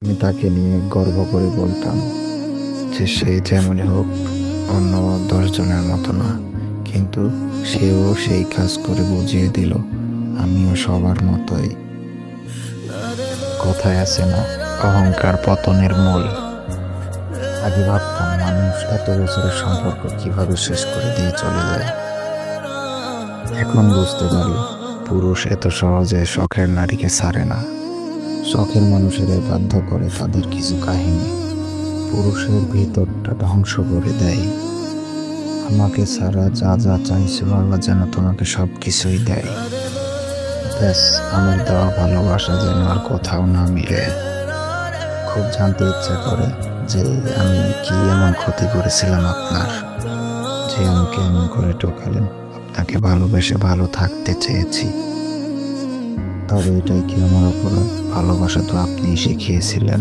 আমি তাকে নিয়ে গর্ব করে বলতাম যে সে যেমনই হোক অন্য 10 জনের মতো না, কিন্তু সেও সেই কাজ করে বুঝিয়ে দিল আমিও সবার মতোই। কথায় আছে না, অহংকার পতনের মূল। আগে ভাবতাম মানুষ এত বছরের সম্পর্ক কিভাবে শেষ করে দিয়ে চলে যায়। এখন বুঝতে পারি পুরুষ এত সহজে শখের নারীকে ছাড়ে না। শখের মানুষেরাই বাধ্য করে তাদের কিছু কাহিনী পুরুষের ভিতরটা ধ্বংস করে দেয়। আমাকে ছাড়া যা যা চাইছিল আল্লাহ যেন তোমাকে সব কিছুই দেয়, ব্যাস আমার দেওয়া ভালোবাসা যেন আর কোথাও না মিলে। খুব জানতে ইচ্ছা করে যে আমি কি এমন ক্ষতি করেছিলাম আপনার, যে আমাকে এমন করে ঠকালেন। আপনাকে ভালোবেসে ভালো থাকতে চেয়েছি, তবে এটাই কি আমার অপরাধ? ভালোবাসা তো আপনিই শিখিয়েছিলেন।